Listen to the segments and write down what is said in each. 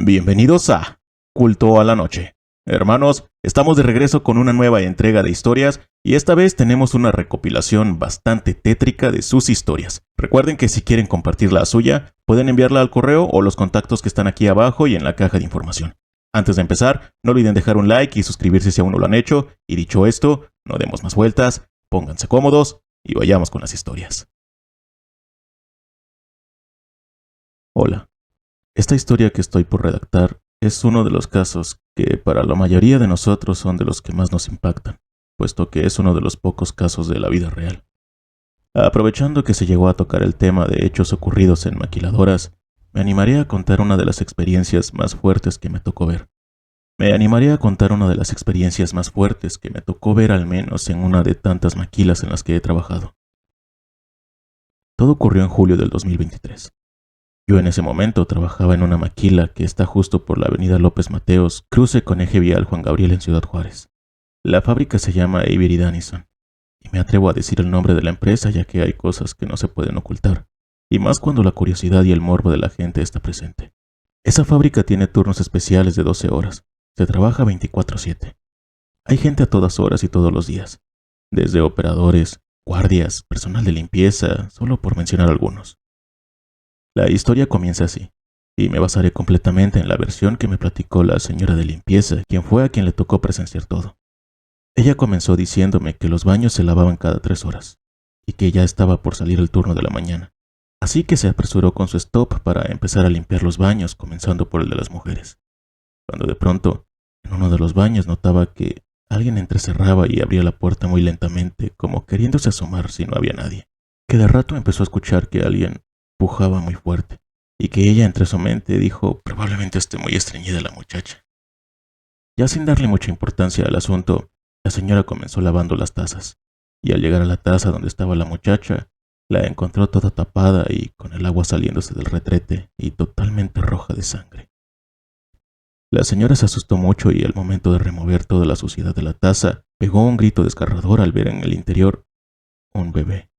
Bienvenidos a Culto a la Noche. Hermanos, estamos de regreso con una nueva entrega de historias y esta vez tenemos una recopilación bastante tétrica de sus historias. Recuerden que si quieren compartir la suya, pueden enviarla al correo o los contactos que están aquí abajo y en la caja de información. Antes de empezar, no olviden dejar un like y suscribirse si aún no lo han hecho. Y dicho esto, no demos más vueltas, pónganse cómodos y vayamos con las historias. Hola. Esta historia que estoy por redactar es uno de los casos que para la mayoría de nosotros son de los que más nos impactan, puesto que es uno de los pocos casos de la vida real. Aprovechando que se llegó a tocar el tema de hechos ocurridos en maquiladoras, me animaría a contar una de las experiencias más fuertes que me tocó ver. Al menos en una de tantas maquilas en las que he trabajado. Todo ocurrió en julio del 2023. Yo en ese momento trabajaba en una maquila que está justo por la avenida López Mateos, cruce con eje vial Juan Gabriel en Ciudad Juárez. La fábrica se llama Avery Dennison, y me atrevo a decir el nombre de la empresa ya que hay cosas que no se pueden ocultar, y más cuando la curiosidad y el morbo de la gente está presente. Esa fábrica tiene turnos especiales de 12 horas, se trabaja 24/7. Hay gente a todas horas y todos los días, desde operadores, guardias, personal de limpieza, solo por mencionar algunos. La historia comienza así, y me basaré completamente en la versión que me platicó la señora de limpieza, quien fue a quien le tocó presenciar todo. Ella comenzó diciéndome que los baños se lavaban cada 3 horas, y que ya estaba por salir el turno de la mañana, así que se apresuró con su stop para empezar a limpiar los baños, comenzando por el de las mujeres. Cuando de pronto, en uno de los baños notaba que alguien entrecerraba y abría la puerta muy lentamente, como queriéndose asomar si no había nadie, que de rato empezó a escuchar que alguien empujaba muy fuerte, y que ella entre su mente dijo, probablemente esté muy estreñida la muchacha. Ya sin darle mucha importancia al asunto, la señora comenzó lavando las tazas, y al llegar a la taza donde estaba la muchacha, la encontró toda tapada y con el agua saliéndose del retrete y totalmente roja de sangre. La señora se asustó mucho y al momento de remover toda la suciedad de la taza, pegó un grito desgarrador al ver en el interior un bebé.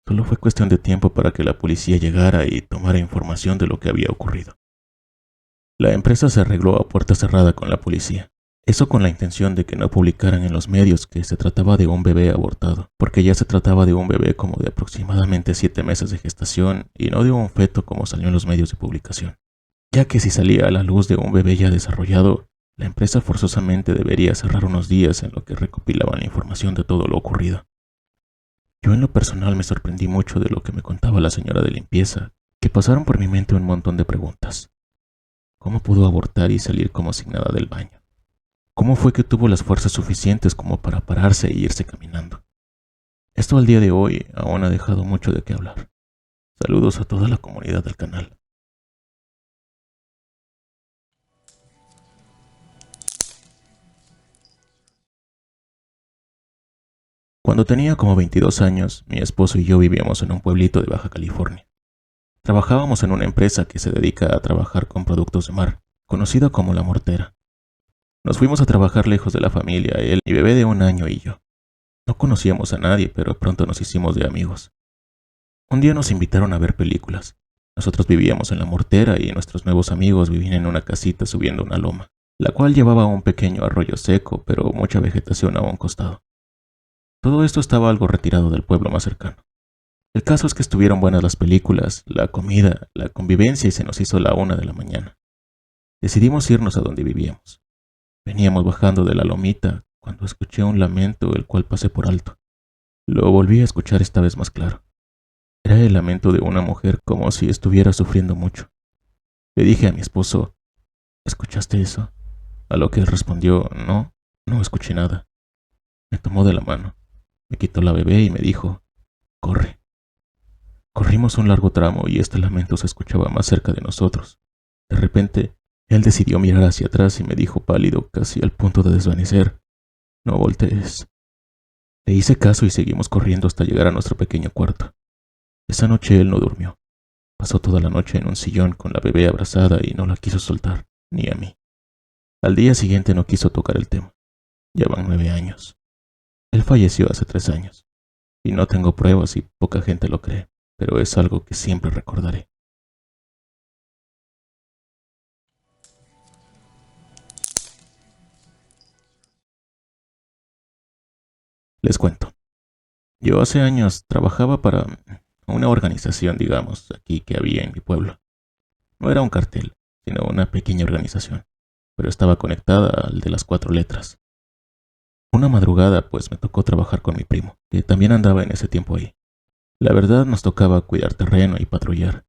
Solo fue cuestión de tiempo para que la policía llegara y tomara información de lo que había ocurrido. La empresa se arregló a puerta cerrada con la policía. Eso con la intención de que no publicaran en los medios que se trataba de un bebé abortado, porque ya se trataba de un bebé como de aproximadamente 7 meses de gestación y no de un feto como salió en los medios de publicación. Ya que si salía a la luz de un bebé ya desarrollado, la empresa forzosamente debería cerrar unos días en lo que recopilaban la información de todo lo ocurrido. Yo en lo personal me sorprendí mucho de lo que me contaba la señora de limpieza, que pasaron por mi mente un montón de preguntas. ¿Cómo pudo abortar y salir como sin nada del baño? ¿Cómo fue que tuvo las fuerzas suficientes como para pararse e irse caminando? Esto al día de hoy aún ha dejado mucho de qué hablar. Saludos a toda la comunidad del canal. Cuando tenía como 22 años, mi esposo y yo vivíamos en un pueblito de Baja California. Trabajábamos en una empresa que se dedica a trabajar con productos de mar, conocida como La Mortera. Nos fuimos a trabajar lejos de la familia, él, mi bebé de 1 año y yo. No conocíamos a nadie, pero pronto nos hicimos de amigos. Un día nos invitaron a ver películas. Nosotros vivíamos en La Mortera y nuestros nuevos amigos vivían en una casita subiendo una loma, la cual llevaba un pequeño arroyo seco, pero mucha vegetación a un costado. Todo esto estaba algo retirado del pueblo más cercano. El caso es que estuvieron buenas las películas, la comida, la convivencia y se nos hizo la 1 de la mañana. Decidimos irnos a donde vivíamos. Veníamos bajando de la lomita cuando escuché un lamento el cual pasé por alto. Lo volví a escuchar esta vez más claro. Era el lamento de una mujer como si estuviera sufriendo mucho. Le dije a mi esposo, ¿escuchaste eso? A lo que él respondió, no escuché nada. Me tomó de la mano, me quitó la bebé y me dijo, corre. Corrimos un largo tramo y este lamento se escuchaba más cerca de nosotros. De repente, él decidió mirar hacia atrás y me dijo pálido, casi al punto de desvanecer, no voltees. Le hice caso y seguimos corriendo hasta llegar a nuestro pequeño cuarto. Esa noche él no durmió. Pasó toda la noche en un sillón con la bebé abrazada y no la quiso soltar, ni a mí. Al día siguiente no quiso tocar el tema. Ya van 9 años. Él falleció hace 3 años. Y no tengo pruebas y poca gente lo cree, pero es algo que siempre recordaré. Les cuento. Yo hace años trabajaba para una organización, digamos, aquí que había en mi pueblo. No era un cartel, sino una pequeña organización, pero estaba conectada al de las 4 letras. Una madrugada, pues me tocó trabajar con mi primo, que también andaba en ese tiempo ahí. La verdad nos tocaba cuidar terreno y patrullar,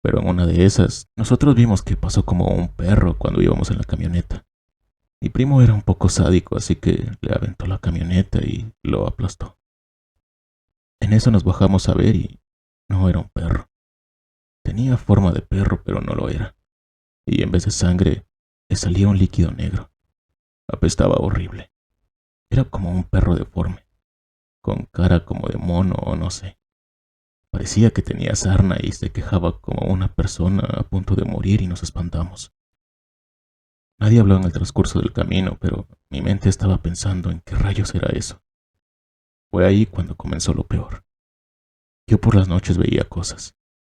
pero en una de esas, nosotros vimos que pasó como un perro cuando íbamos en la camioneta. Mi primo era un poco sádico, así que le aventó la camioneta y lo aplastó. En eso nos bajamos a ver y no era un perro. Tenía forma de perro, pero no lo era. Y en vez de sangre, le salía un líquido negro. Apestaba horrible. Era como un perro deforme, con cara como de mono o no sé. Parecía que tenía sarna y se quejaba como una persona a punto de morir y nos espantamos. Nadie habló en el transcurso del camino, pero mi mente estaba pensando en qué rayos era eso. Fue ahí cuando comenzó lo peor. Yo por las noches veía cosas,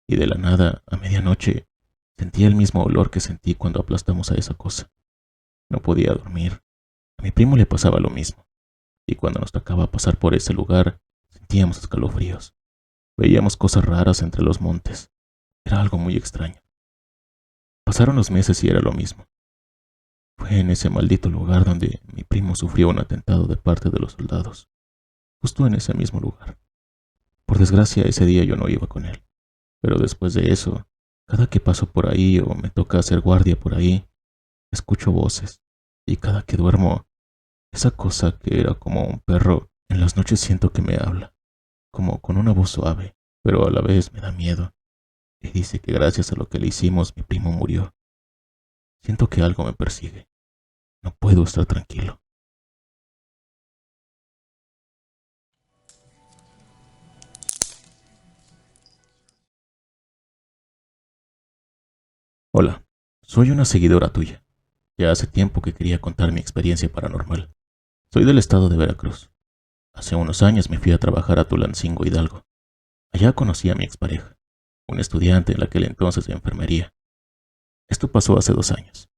y de la nada, a medianoche, sentía el mismo olor que sentí cuando aplastamos a esa cosa. No podía dormir. A mi primo le pasaba lo mismo, y cuando nos tocaba pasar por ese lugar, sentíamos escalofríos. Veíamos cosas raras entre los montes. Era algo muy extraño. Pasaron los meses y era lo mismo. Fue en ese maldito lugar donde mi primo sufrió un atentado de parte de los soldados. Justo en ese mismo lugar. Por desgracia, ese día yo no iba con él. Pero después de eso, cada que paso por ahí o me toca hacer guardia por ahí, escucho voces. Y cada que duermo, esa cosa que era como un perro, en las noches siento que me habla, como con una voz suave, pero a la vez me da miedo. Y dice que gracias a lo que le hicimos, mi primo murió. Siento que algo me persigue. No puedo estar tranquilo. Hola, soy una seguidora tuya. Ya hace tiempo que quería contar mi experiencia paranormal. Soy del estado de Veracruz. Hace unos años me fui a trabajar a Tulancingo, Hidalgo. Allá conocí a mi expareja, un estudiante en aquel entonces de enfermería. Esto pasó hace 2 años.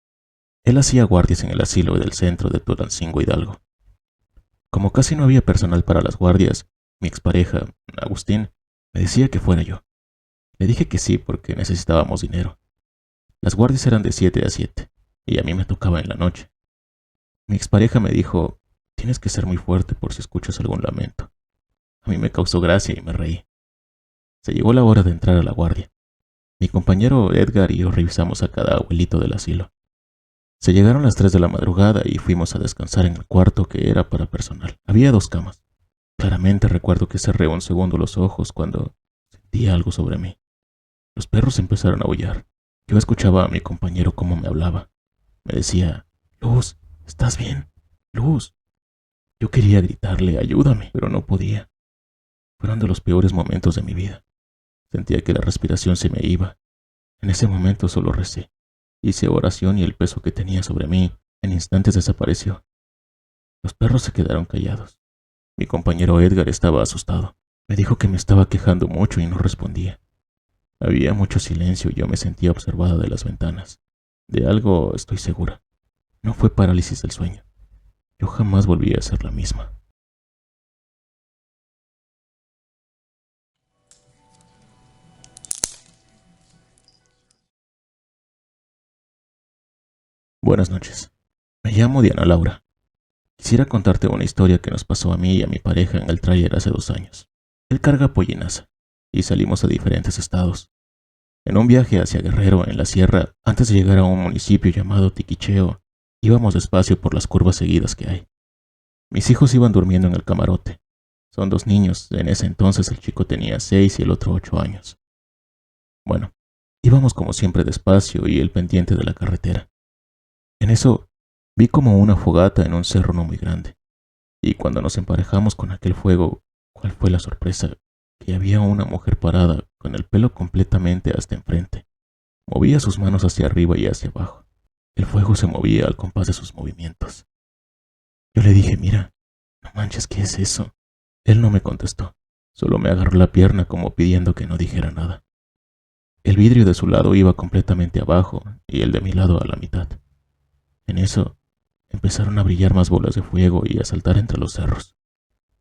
Él hacía guardias en el asilo del centro de Tulancingo, Hidalgo. Como casi no había personal para las guardias, mi expareja, Agustín, me decía que fuera yo. Le dije que sí porque necesitábamos dinero. Las guardias eran de 7 a 7 y a mí me tocaba en la noche. Mi expareja me dijo, tienes que ser muy fuerte por si escuchas algún lamento. A mí me causó gracia y me reí. Se llegó la hora de entrar a la guardia. Mi compañero Edgar y yo revisamos a cada abuelito del asilo. Se llegaron las 3 de la madrugada y fuimos a descansar en el cuarto que era para personal. Había 2 camas. Claramente recuerdo que cerré un segundo los ojos cuando sentí algo sobre mí. Los perros empezaron a aullar. Yo escuchaba a mi compañero cómo me hablaba. Me decía, Luz, ¿estás bien? Luz. Yo quería gritarle, ayúdame, pero no podía. Fueron de los peores momentos de mi vida. Sentía que la respiración se me iba. En ese momento solo recé. Hice oración y el peso que tenía sobre mí en instantes desapareció. Los perros se quedaron callados. Mi compañero Edgar estaba asustado. Me dijo que me estaba quejando mucho y no respondía. Había mucho silencio y yo me sentía observada de las ventanas. De algo estoy segura. No fue parálisis del sueño. Yo jamás volví a ser la misma. Buenas noches. Me llamo Diana Laura. Quisiera contarte una historia que nos pasó a mí y a mi pareja en el tráiler hace 2 años. Él carga pollinaza y salimos a diferentes estados. En un viaje hacia Guerrero, en la sierra, antes de llegar a un municipio llamado Tiquicheo, íbamos despacio por las curvas seguidas que hay. Mis hijos iban durmiendo en el camarote. Son 2 niños, en ese entonces el chico tenía 6 y el otro 8 años. Bueno, íbamos como siempre despacio y el pendiente de la carretera. En eso, vi como una fogata en un cerro no muy grande. Y cuando nos emparejamos con aquel fuego, ¿cuál fue la sorpresa? Que había una mujer parada, con el pelo completamente hasta enfrente. Movía sus manos hacia arriba y hacia abajo. El fuego se movía al compás de sus movimientos. Yo le dije, mira, no manches, ¿qué es eso? Él no me contestó, solo me agarró la pierna como pidiendo que no dijera nada. El vidrio de su lado iba completamente abajo y el de mi lado a la mitad. En eso, empezaron a brillar más bolas de fuego y a saltar entre los cerros.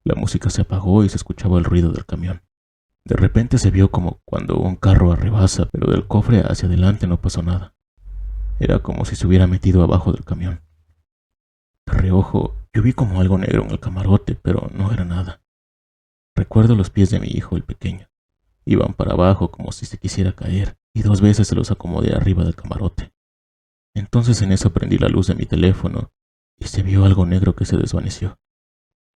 La música se apagó y se escuchaba el ruido del camión. De repente se vio como cuando un carro rebasa, pero del cofre hacia adelante no pasó nada. Era como si se hubiera metido abajo del camión. De reojo, yo vi como algo negro en el camarote, pero no era nada. Recuerdo los pies de mi hijo, el pequeño. Iban para abajo como si se quisiera caer, y 2 veces se los acomodé arriba del camarote. Entonces en eso prendí la luz de mi teléfono y se vio algo negro que se desvaneció.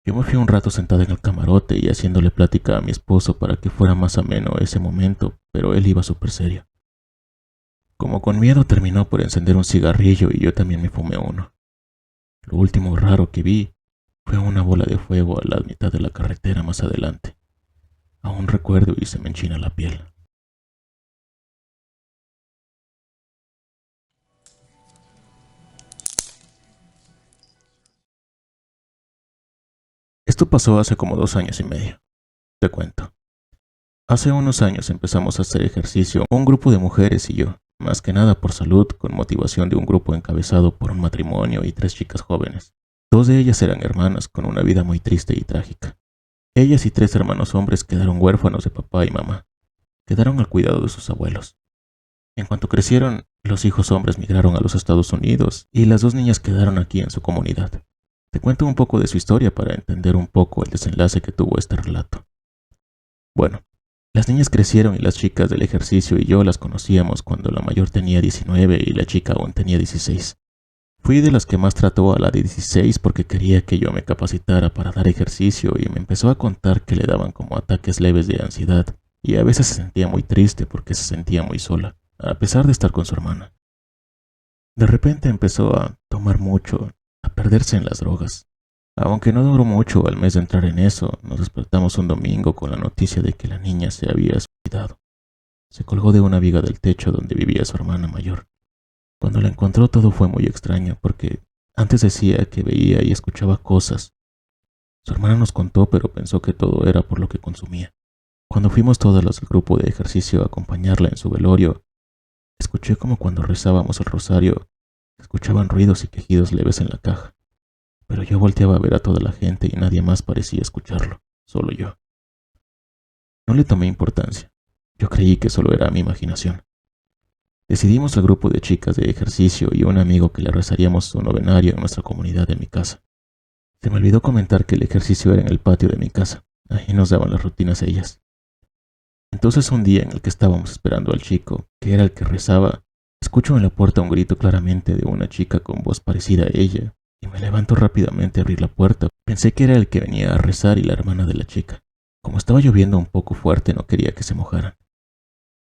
Yo me fui un rato sentada en el camarote y haciéndole plática a mi esposo para que fuera más ameno ese momento, pero él iba súper serio. Como con miedo terminó por encender un cigarrillo y yo también me fumé uno. Lo último raro que vi fue una bola de fuego a la mitad de la carretera más adelante. Aún recuerdo y se me enchina la piel. Esto pasó hace como 2 años y medio. Te cuento. Hace unos años empezamos a hacer ejercicio un grupo de mujeres y yo, más que nada por salud, con motivación de un grupo encabezado por un matrimonio y 3 chicas jóvenes. 2 de ellas eran hermanas con una vida muy triste y trágica. Ellas y 3 hermanos hombres quedaron huérfanos de papá y mamá. Quedaron al cuidado de sus abuelos. En cuanto crecieron, los hijos hombres migraron a los Estados Unidos y las 2 niñas quedaron aquí en su comunidad. Te cuento un poco de su historia para entender un poco el desenlace que tuvo este relato. Bueno, las niñas crecieron y las chicas del ejercicio y yo las conocíamos cuando la mayor tenía 19 y la chica aún tenía 16. Fui de las que más trató a la de 16 porque quería que yo me capacitara para dar ejercicio y me empezó a contar que le daban como ataques leves de ansiedad y a veces se sentía muy triste porque se sentía muy sola, a pesar de estar con su hermana. De repente empezó a tomar mucho, a perderse en las drogas. Aunque no duró mucho al mes de entrar en eso, nos despertamos un domingo con la noticia de que la niña se había suicidado. Se colgó de una viga del techo donde vivía su hermana mayor. Cuando la encontró todo fue muy extraño porque antes decía que veía y escuchaba cosas. Su hermana nos contó, pero pensó que todo era por lo que consumía. Cuando fuimos todas las del grupo de ejercicio a acompañarla en su velorio, escuché como cuando rezábamos el rosario, escuchaban ruidos y quejidos leves en la caja. Pero yo volteaba a ver a toda la gente y nadie más parecía escucharlo, solo yo. No le tomé importancia. Yo creí que solo era mi imaginación. Decidimos al grupo de chicas de ejercicio y un amigo que le rezaríamos su novenario en nuestra comunidad de mi casa. Se me olvidó comentar que el ejercicio era en el patio de mi casa. Ahí nos daban las rutinas ellas. Entonces un día en el que estábamos esperando al chico, que era el que rezaba, escucho en la puerta un grito claramente de una chica con voz parecida a ella, y me levanto rápidamente a abrir la puerta. Pensé que era el que venía a rezar y la hermana de la chica. Como estaba lloviendo un poco fuerte, no quería que se mojaran.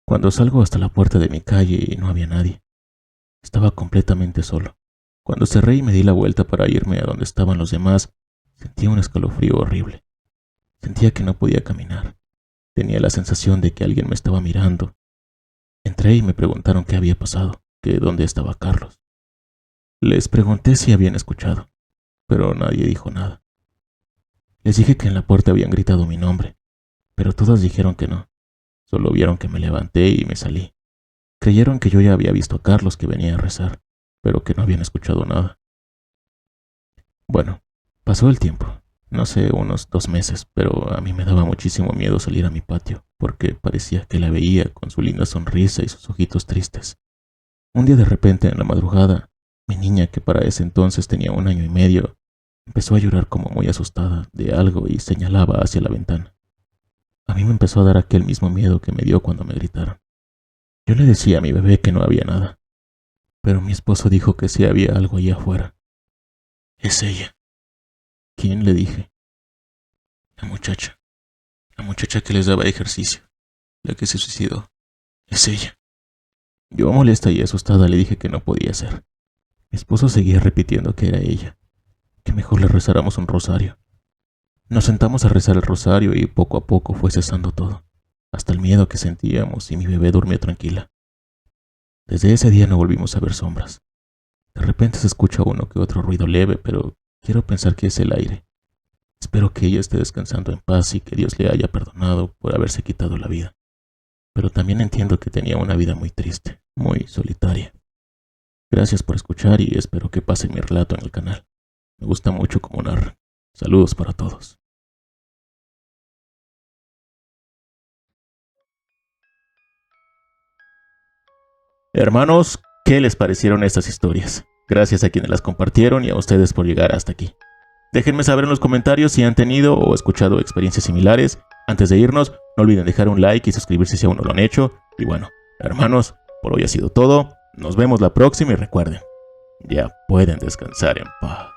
Cuando salgo hasta la puerta de mi calle y no había nadie, estaba completamente solo. Cuando cerré y me di la vuelta para irme a donde estaban los demás, sentía un escalofrío horrible. Sentía que no podía caminar. Tenía la sensación de que alguien me estaba mirando. Entré y me preguntaron qué había pasado, que dónde estaba Carlos. Les pregunté si habían escuchado, pero nadie dijo nada. Les dije que en la puerta habían gritado mi nombre, pero todas dijeron que no. Solo vieron que me levanté y me salí. Creyeron que yo ya había visto a Carlos que venía a rezar, pero que no habían escuchado nada. Bueno, pasó el tiempo. No sé, unos 2 meses, pero a mí me daba muchísimo miedo salir a mi patio, porque parecía que la veía con su linda sonrisa y sus ojitos tristes. Un día de repente, en la madrugada, mi niña, que para ese entonces tenía 1 año y medio, empezó a llorar como muy asustada de algo y señalaba hacia la ventana. A mí me empezó a dar aquel mismo miedo que me dio cuando me gritaron. Yo le decía a mi bebé que no había nada, pero mi esposo dijo que sí había algo allá afuera. Es ella. ¿Quién? Le dije. La muchacha. La muchacha que les daba ejercicio. La que se suicidó. Es ella. Yo, molesta y asustada, le dije que no podía ser. Mi esposo seguía repitiendo que era ella, que mejor le rezáramos un rosario. Nos sentamos a rezar el rosario y poco a poco fue cesando todo, hasta el miedo que sentíamos y mi bebé durmió tranquila. Desde ese día no volvimos a ver sombras. De repente se escucha uno que otro ruido leve, pero quiero pensar que es el aire. Espero que ella esté descansando en paz y que Dios le haya perdonado por haberse quitado la vida. Pero también entiendo que tenía una vida muy triste, muy solitaria. Gracias por escuchar y espero que pasen mi relato en el canal. Me gusta mucho cómo narran. Saludos para todos. Hermanos, ¿qué les parecieron estas historias? Gracias a quienes las compartieron y a ustedes por llegar hasta aquí. Déjenme saber en los comentarios si han tenido o escuchado experiencias similares. Antes de irnos, no olviden dejar un like y suscribirse si aún no lo han hecho. Y bueno, hermanos, por hoy ha sido todo. Nos vemos la próxima y recuerden, ya pueden descansar en paz.